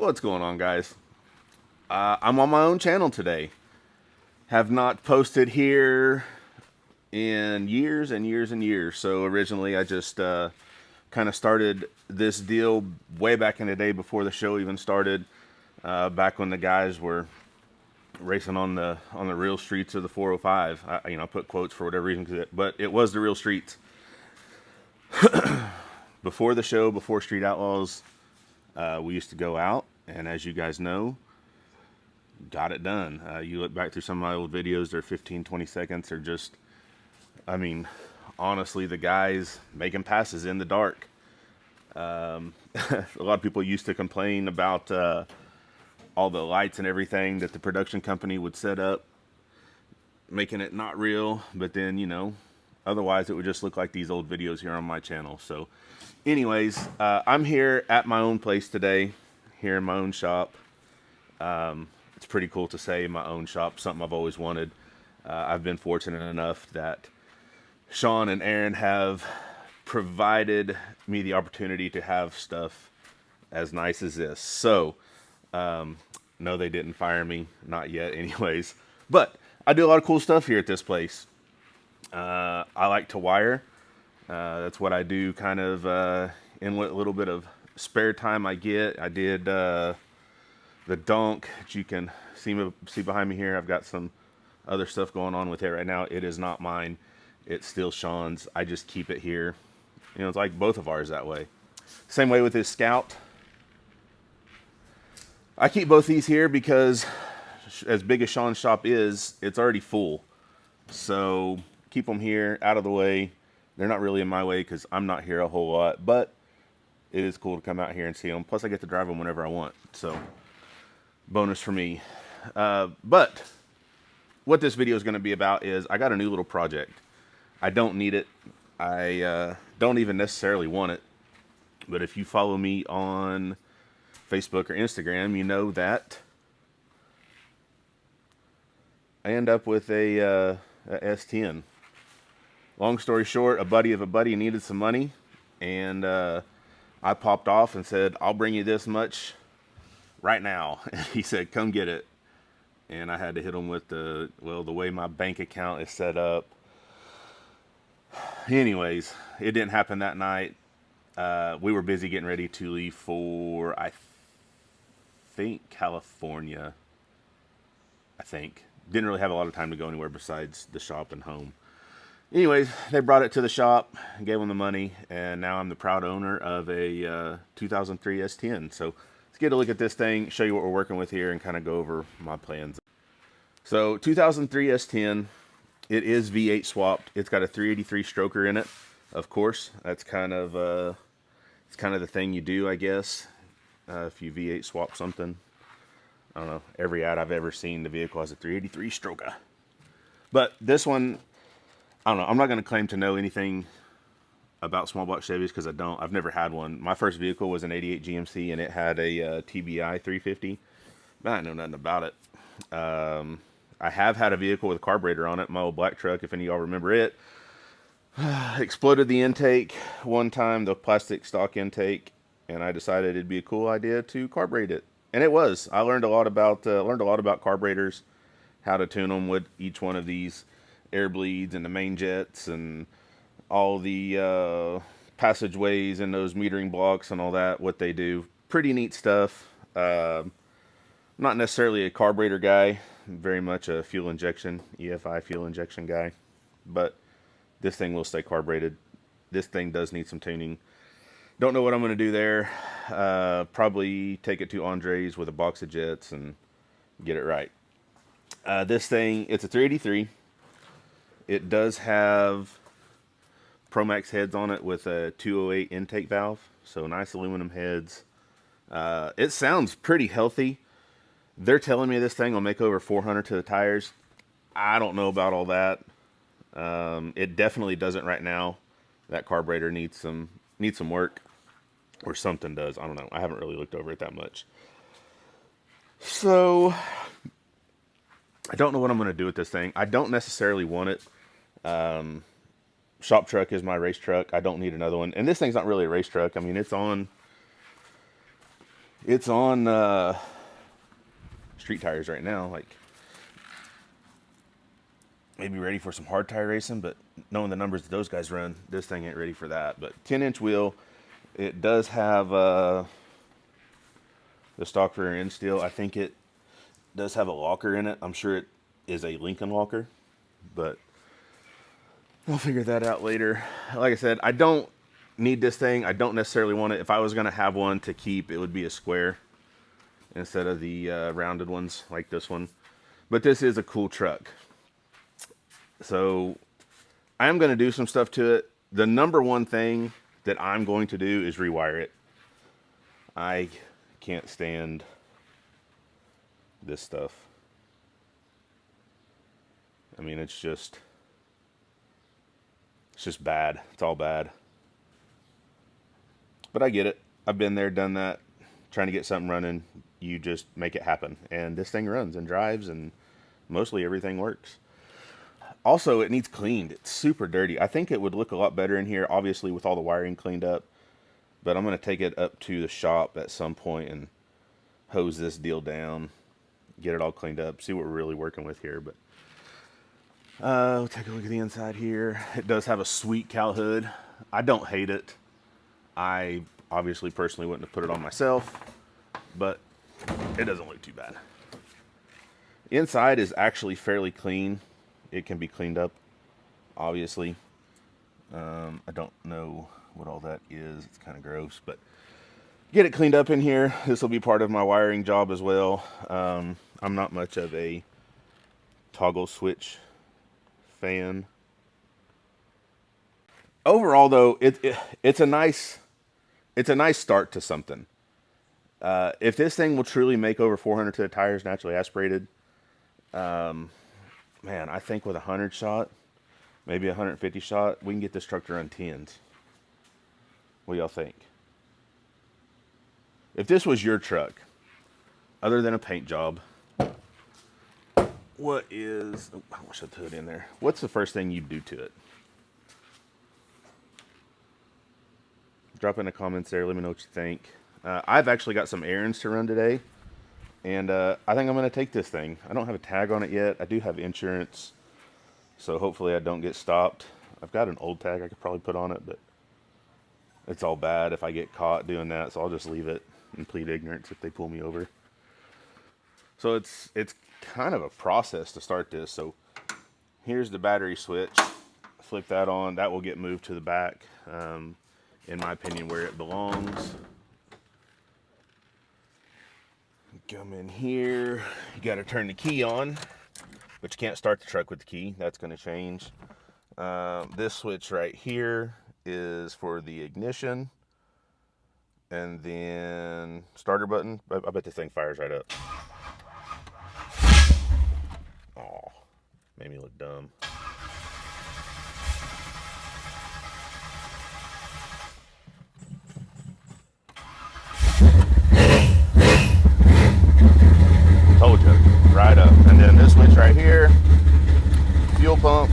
What's going on, guys? I'm on my own channel today. Have not posted here in years and years and years. So originally I just kind of started this deal way back in the day before the show even started. Back when the guys were racing on the real streets of the 405. I put quotes for whatever reason, but it was the real streets. Before the show, before Street Outlaws, we used to go out, and as you guys know, got it done. You look back through some of my old videos, they're 15, 20 seconds. They're just, honestly, the guys making passes in the dark. A lot of people used to complain about all the lights and everything that the production company would set up, making it not real, but then, otherwise it would just look like these old videos here on my channel. So anyways, I'm here at my own place today, here in my own shop. It's pretty cool to say my own shop, something I've always wanted. I've been fortunate enough that Sean and Aaron have provided me the opportunity to have stuff as nice as this. So, no, they didn't fire me, not yet anyways. But I do a lot of cool stuff here at this place. I like to wire. That's what I do kind of in what little bit of spare time I get. I did the donk that you can see behind me here. I've got some other stuff going on with it right now. It is not mine. It's still Sean's. I just keep it here. It's like both of ours that way. Same way with this Scout. I keep both these here because as big as Sean's shop is, it's already full. So keep them here out of the way. They're not really in my way because I'm not here a whole lot, but it is cool to come out here and see them. Plus I get to drive them whenever I want. So bonus for me. But what this video is going to be about is I got a new little project. I don't need it. I don't even necessarily want it. But if you follow me on Facebook or Instagram, you know that I end up with a S10. Long story short, a buddy of a buddy needed some money, and I popped off and said, I'll bring you this much right now. And he said, come get it. And I had to hit him with the way my bank account is set up. Anyways, it didn't happen that night. We were busy getting ready to leave for, I think, California. I think. Didn't really have a lot of time to go anywhere besides the shop and home. Anyways, they brought it to the shop, gave them the money, and now I'm the proud owner of a 2003 S10. So let's get a look at this thing, show you what we're working with here, and kind of go over my plans. So 2003 S10, it is V8 swapped. It's got a 383 stroker in it, of course. That's kind of it's kind of the thing you do, I guess, if you V8 swap something. I don't know. Every ad I've ever seen, the vehicle has a 383 stroker. But this one, I don't know. I'm not going to claim to know anything about small block Chevys because I don't. I've never had one. My first vehicle was an 88 GMC, and it had a TBI 350. But I know nothing about it. I have had a vehicle with a carburetor on it, my old black truck, if any of y'all remember it. Exploded the intake one time, the plastic stock intake, and I decided it'd be a cool idea to carburate it. And it was. I learned a lot about carburetors, how to tune them with each one of these air bleeds and the main jets and all the passageways and those metering blocks and all that, what they do. Pretty neat stuff. Not necessarily a carburetor guy, very much a fuel injection, EFI fuel injection guy. But this thing will stay carbureted. This thing does need some tuning. Don't know what I'm going to do there. Probably take it to Andre's with a box of jets and get it right. This thing, it's a 383. It does have Promax heads on it with a 208 intake valve. So nice aluminum heads. It sounds pretty healthy. They're telling me this thing will make over 400 to the tires. I don't know about all that. It definitely doesn't right now. That carburetor needs some work, or something does. I don't know. I haven't really looked over it that much. So I don't know what I'm going to do with this thing. I don't necessarily want it. Shop truck is my race truck. I don't need another one. And this thing's not really a race truck. I mean, it's on It's on street tires right now. Like, maybe ready for some hard tire racing, but knowing the numbers that those guys run, this thing ain't ready for that. But 10-inch wheel. It does have the stock rear end steel. I think it does have a locker in it. I'm sure it is a Lincoln locker, but I'll figure that out later. Like I said, I don't need this thing. I don't necessarily want it. If I was going to have one to keep, it would be a square instead of the rounded ones like this one. But this is a cool truck. So I am going to do some stuff to it. The number one thing that I'm going to do is rewire it. I can't stand this stuff. I mean, it's just bad. It's all bad. But I get it. I've been there, done that. Trying to get something running, you just make it happen. And this thing runs and drives, and mostly everything works. Also, it needs cleaned. It's super dirty. I think it would look a lot better in here, obviously, with all the wiring cleaned up. But I'm going to take it up to the shop at some point and hose this deal down, get it all cleaned up, see what we're really working with here. But we'll take a look at the inside here. It does have a sweet cowl hood. I don't hate it. I obviously personally wouldn't have put it on myself, but it doesn't look too bad. Inside is actually fairly clean. It can be cleaned up, obviously. I don't know what all that is. It's kind of gross, but get it cleaned up in here. This will be part of my wiring job as well. I'm not much of a toggle switch fan. Overall, though, it's a nice start to something. If this thing will truly make over 400 to the tires naturally aspirated, man, I think with a 100 shot, maybe a 150 shot, we can get this truck to run 10s. What do y'all think? If this was your truck, other than a paint job, what is... Oh, I wish I put it in there. What's the first thing you'd do to it? Drop in the comments there. Let me know what you think. I've actually got some errands to run today. And I think I'm going to take this thing. I don't have a tag on it yet. I do have insurance. So hopefully I don't get stopped. I've got an old tag I could probably put on it, but it's all bad if I get caught doing that. So I'll just leave it and plead ignorance if they pull me over. So it's kind of a process to start this. So here's the battery switch. Flip that on. That will get moved to the back, in my opinion, where it belongs. Come in here. You got to turn the key on, but you can't start the truck with the key. That's going to change. This switch right here is for the ignition, and then starter button. I bet this thing fires right up. Oh, made me look dumb. Told you, right up. And then this switch right here, fuel pump.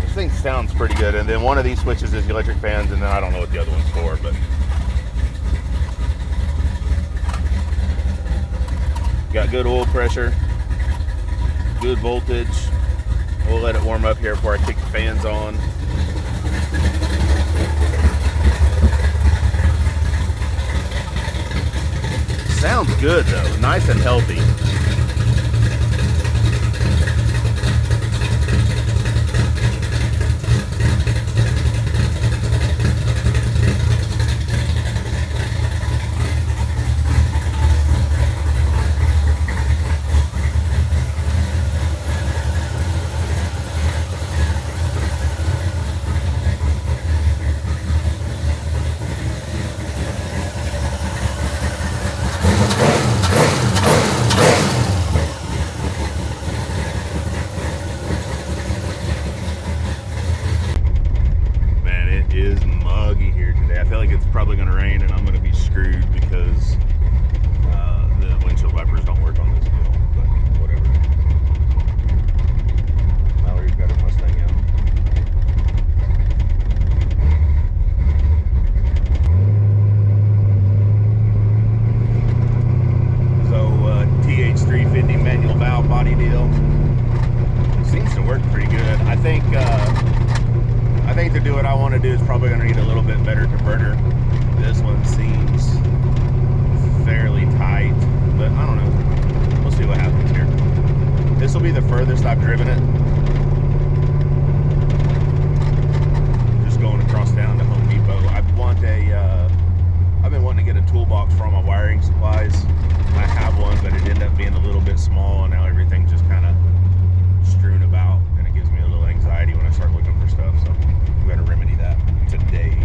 This thing sounds pretty good. And then one of these switches is the electric fans, and then I don't know what the other one's for, but got good oil pressure, good voltage. We'll let it warm up here before I kick the fans on. Sounds good though, nice and healthy. Probably going to rain, and I'm going to be screwed because the windshield wipers don't work on this deal, but whatever. Mallory's got her Mustang out. one's probably going to need a little bit better converter. This one seems fairly tight, but I don't know. We'll see what happens here. This will be the furthest I've driven it. Just going across down to Home Depot. I've been wanting to get a toolbox for all my wiring supplies. I have one, but it ended up being a little bit small, and now everything's just kind of strewn about, and it gives me a little anxiety when I start looking for stuff. So I'm going to remedy that today.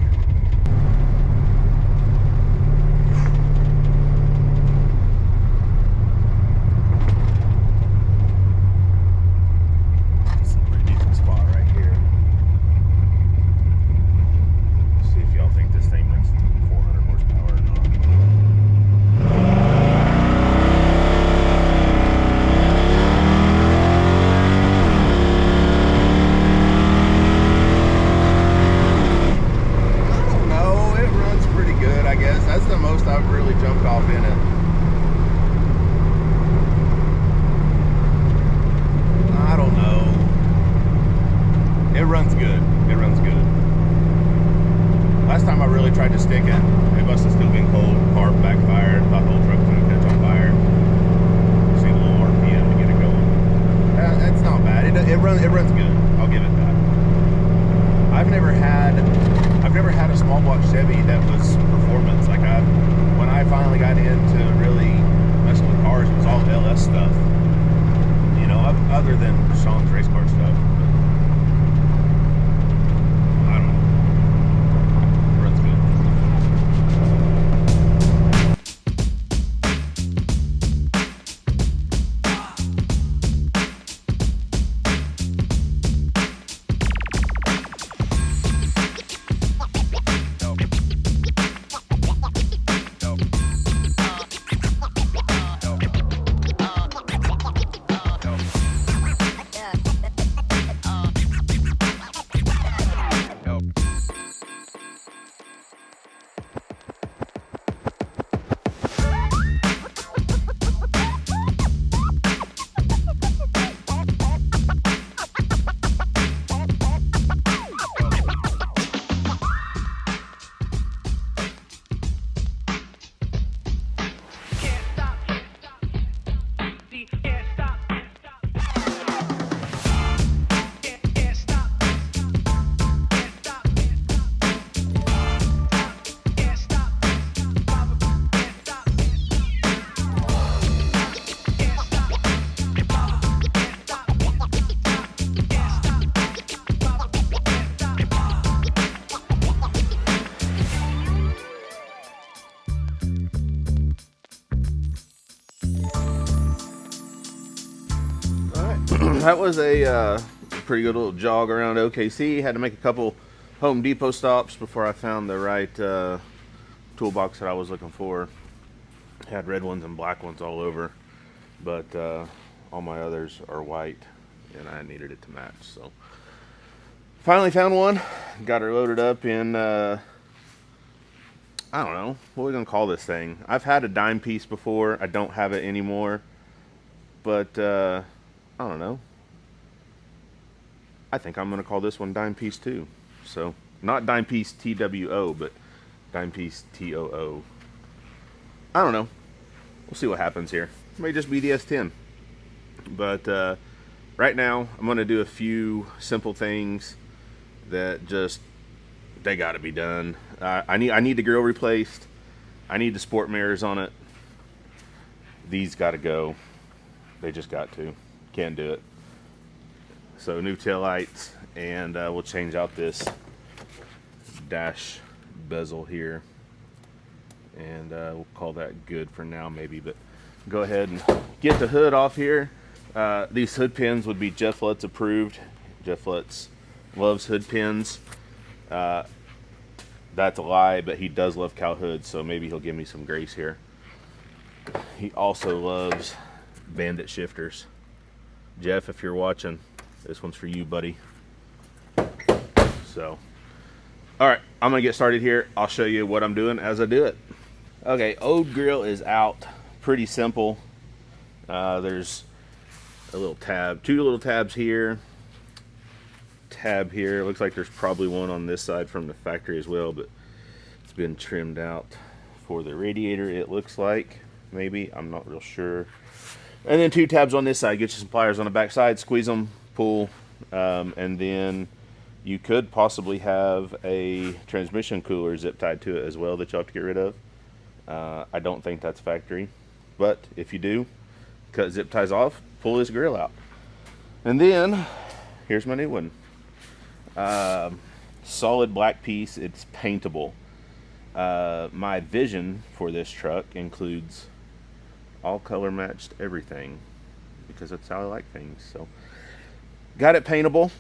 It's a pretty decent spot right here. Let's see if y'all think this thing makes 400 horsepower or not. That's the most I've really jumped off in it. I don't know. It runs good. It runs good. Last time I really tried to stick it, it must have still been cold. Carb backfired. Thought the whole truck was going to catch on fire. Just need a little RPM to get it going. It's not bad. It runs good. I'll give it that. I've never had a small block Chevy that was performance. Like when I finally got into really messing with cars, it was all LS stuff. You know, other than Sean's race car stuff. I don't know. It runs good. That was a pretty good little jog around OKC. Had to make a couple Home Depot stops before I found the right toolbox that I was looking for. Had red ones and black ones all over, but all my others are white, and I needed it to match. So finally found one. Got her loaded up in I don't know, what are we gonna call this thing? I've had a dime piece before. I don't have it anymore, but I don't know. I think I'm going to call this one Dime Piece 2. So, not Dime Piece TWO, but Dime Piece TOO. I don't know. We'll see what happens here. It may just be the S10. But right now, I'm going to do a few simple things that just, they got to be done. I need the grill replaced. I need the sport mirrors on it. These got to go. They just got to. Can't do it. So new tail lights, and we'll change out this dash bezel here, and we'll call that good for now maybe, but go ahead and get the hood off here. These hood pins would be Jeff Lutz approved. Jeff Lutz loves hood pins. That's a lie, but he does love cow hoods, so maybe he'll give me some grace here. He also loves bandit shifters. Jeff, if you're watching, this one's for you, buddy. So, all right, I'm gonna get started here. I'll show you what I'm doing as I do it. Okay, old grill is out. Pretty simple. There's a little tab, two little tabs here, tab here. It looks like there's probably one on this side from the factory as well, but it's been trimmed out for the radiator, it looks like. Maybe, I'm not real sure. And then 2 tabs on this side. Get you some pliers on the back side, squeeze them, pull, and then you could possibly have a transmission cooler zip tied to it as well that you'll have to get rid of. I don't think that's factory, but if you do, cut zip ties off, pull this grill out. And then, here's my new one. Solid black piece, it's paintable. My vision for this truck includes all color matched everything, because that's how I like things. So, got it paintable.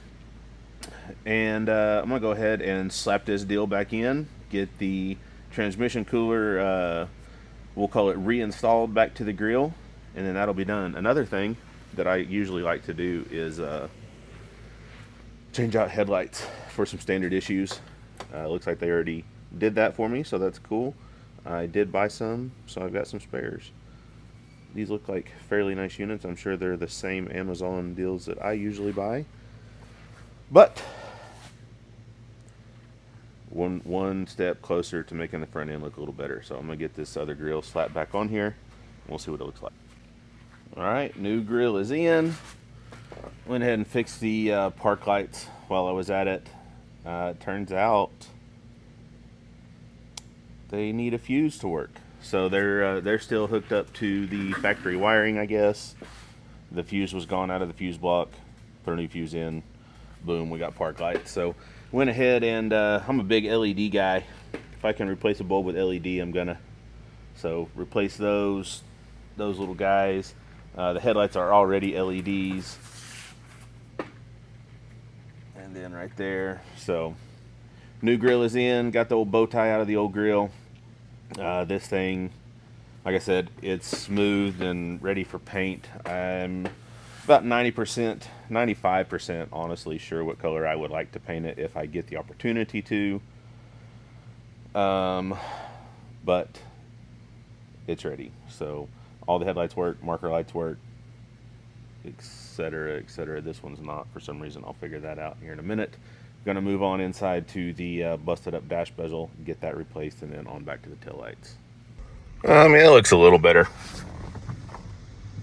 And I'm gonna go ahead and slap this deal back in, get the transmission cooler, we'll call it reinstalled back to the grill, and then that'll be done. Another thing that I usually like to do is change out headlights for some standard issues. Looks like they already did that for me, so that's cool. I did buy some, so I've got some spares. These look like fairly nice units. I'm sure they're the same Amazon deals that I usually buy. But one step closer to making the front end look a little better. So I'm gonna get this other grill slapped back on here, and we'll see what it looks like. All right, new grill is in. Went ahead and fixed the park lights while I was at it. It turns out they need a fuse to work. So they're still hooked up to the factory wiring, I guess. The fuse was gone out of the fuse block. Put a new fuse in. Boom, we got park lights. So went ahead and I'm a big LED guy. If I can replace a bulb with LED, I'm gonna. So replace those little guys. The headlights are already LEDs. And then right there. So new grill is in. Got the old bow tie out of the old grill. This thing, like I said, it's smooth and ready for paint. I'm about 90%, 95% honestly sure what color I would like to paint it if I get the opportunity to. But it's ready. So all the headlights work, marker lights work, etc., etc. This one's not for some reason. I'll figure that out here in a minute. Gonna move on inside to the busted up dash bezel, get that replaced, and then on back to the tail lights. I mean, it looks a little better.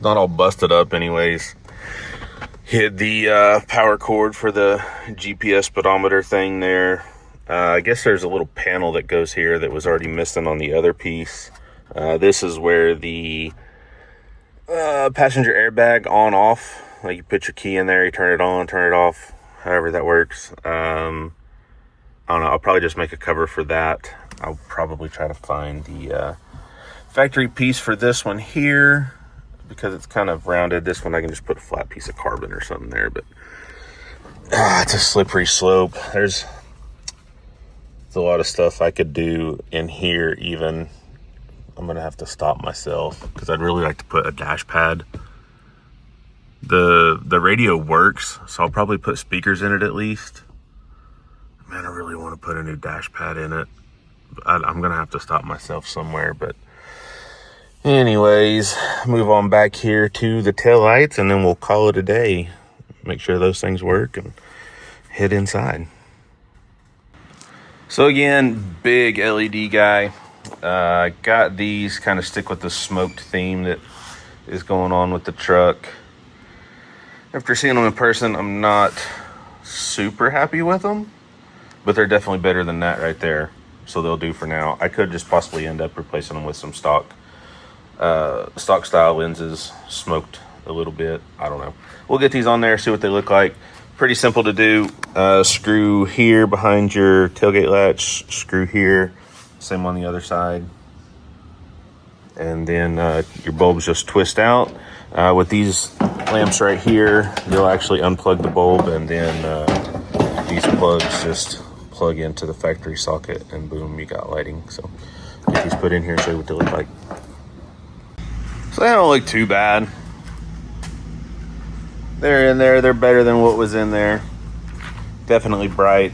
Not all busted up anyways. Hid the power cord for the GPS speedometer thing there. I guess there's a little panel that goes here that was already missing on the other piece. This is where the passenger airbag on off, like you put your key in there, you turn it on, turn it off, however that works. I don't know, I'll probably just make a cover for that. I'll probably try to find the factory piece for this one here, because it's kind of rounded. This one I can just put a flat piece of carbon or something there, but it's a slippery slope. There's a lot of stuff I could do in here even. I'm gonna have to stop myself because I'd really like to put a dash pad. The radio works, so I'll probably put speakers in it at least. Man, I really want to put a new dash pad in it. I'm gonna have to stop myself somewhere, but anyways, move on back here to the tail lights, and then we'll call it a day. Make sure those things work and head inside. So again, big LED guy. Got these kind of stick with the smoked theme that is going on with the truck. After seeing them in person, I'm not super happy with them, but they're definitely better than that right there. So they'll do for now. I could just possibly end up replacing them with some stock style lenses, smoked a little bit. I don't know. We'll get these on there, see what they look like. Pretty simple to do. Screw here behind your tailgate latch, screw here, same on the other side. And then your bulbs just twist out. With these lamps right here, you'll actually unplug the bulb, and then these plugs just plug into the factory socket, and boom, you got lighting. So get these put in here and show you what they look like. So they don't look too bad. They're in there. They're better than what was in there. Definitely bright.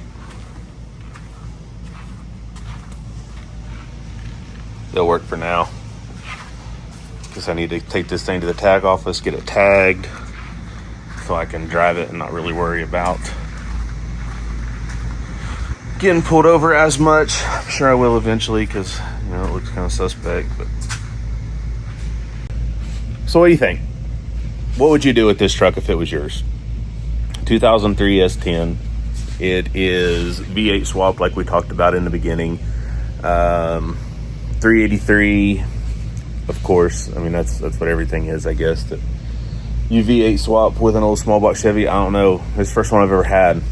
They'll work for now. Because I need to take this thing to the tag office, get it tagged, so I can drive it and not really worry about getting pulled over as much. I'm sure I will eventually because, you know, it looks kind of suspect. But so what do you think? What would you do with this truck if it was yours? 2003 S10. It is V8 swap like we talked about in the beginning. 383, of course. I mean, that's what everything is, I guess. That you V8 swap with an old small block Chevy. I don't know. It's the first one I've ever had.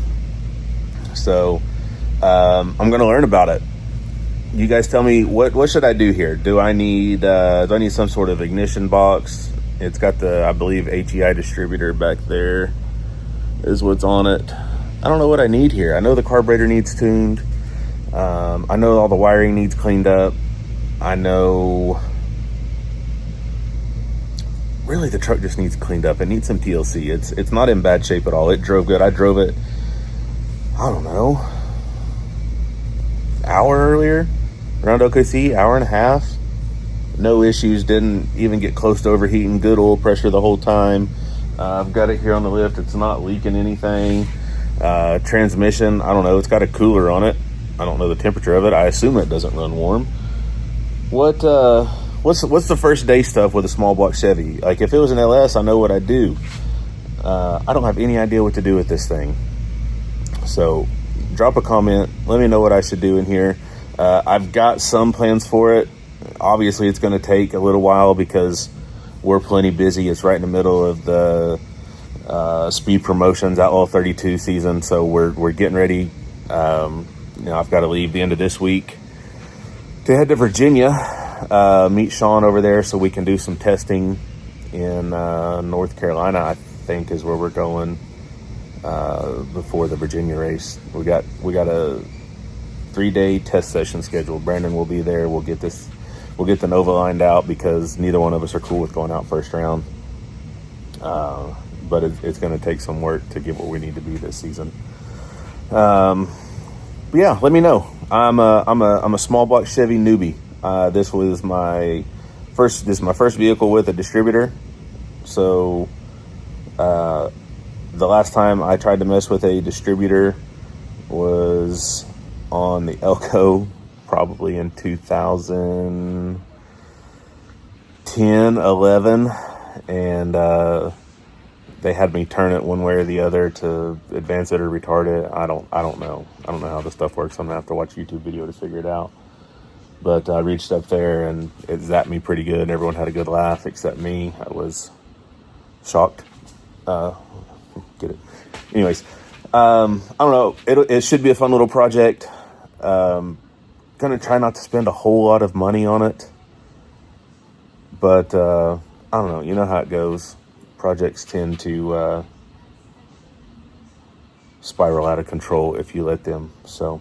So I'm going to learn about it. You guys tell me, what should I do here? Do I need some sort of ignition box? It's got the, I believe, HEI distributor back there is what's on it. I don't know what I need here. I know the carburetor needs tuned. I know all the wiring needs cleaned up. I know really the truck just needs cleaned up. It needs some TLC. It's not in bad shape at all. It drove good. I drove it, I don't know, hour earlier around OKC, hour and a half. No issues. Didn't even get close to overheating. Good oil pressure the whole time. I've got it here on the lift. It's not leaking anything. Transmission, I don't know. It's got a cooler on it. I don't know the temperature of it. I assume it doesn't run warm. What's the first day stuff with a small block Chevy? Like, if it was an LS, I know what I'd do. I don't have any idea what to do with this thing. So drop a comment. Let me know what I should do in here. I've got some plans for it. Obviously, it's going to take a little while because we're plenty busy. It's right in the middle of the speed promotions, Outlaw 32 season. So we're getting ready. You know, I've got to leave the end of this week to head to Virginia, meet Sean over there so we can do some testing in North Carolina, I think is where we're going before the Virginia race. We got a 3-day test session scheduled. Brandon will be there. We'll get the Nova lined out because neither one of us are cool with going out first round. But it's going to take some work to get where we need to be this season. But yeah, let me know. I'm a small block Chevy newbie. This was my first vehicle with a distributor. So the last time I tried to mess with a distributor was on the Elko, probably in 2010, 11, and they had me turn it one way or the other to advance it or retard it. I don't know. I don't know how this stuff works. I'm gonna have to watch a YouTube video to figure it out. But I reached up there and it zapped me pretty good. Everyone had a good laugh except me. I was shocked. Get it? Anyways, I don't know. It should be a fun little project. Gonna try not to spend a whole lot of money on it. But I don't know. You know how it goes. Projects tend to spiral out of control if you let them. So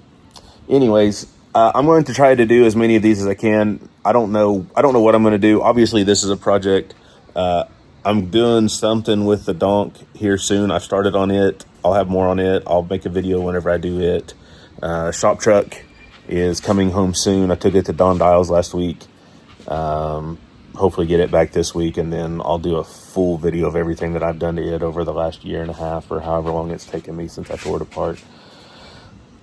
anyways, I'm going to try to do as many of these as I can. I don't know what I'm going to do. Obviously, this is a project. I'm doing something with the donk here soon. I've started on it. I'll have more on it. I'll make a video whenever I do it. Shop truck is coming home soon. I took it to Don Dials last week. Hopefully get it back this week, and then I'll do a full video of everything that I've done to it over the last year and a half or however long it's taken me since I tore it apart.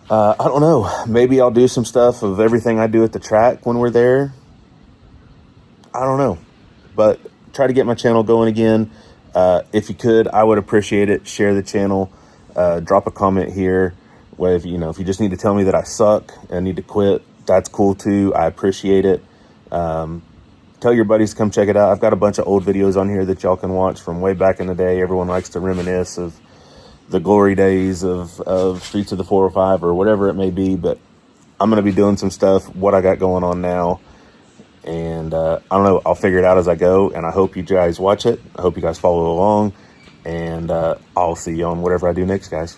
I don't know. Maybe I'll do some stuff of everything I do at the track when we're there. I don't know. But try to get my channel going again. If you could, I would appreciate it. Share the channel. Drop a comment here. Well, if you just need to tell me that I suck and need to quit, that's cool too. I appreciate it. Tell your buddies to come check it out. I've got a bunch of old videos on here that y'all can watch from way back in the day. Everyone likes to reminisce of the glory days of Streets of the 405 or whatever it may be. But I'm going to be doing some stuff, what I got going on now. And I don't know, I'll figure it out as I go. And I hope you guys watch it. I hope you guys follow along. And I'll see you on whatever I do next, guys.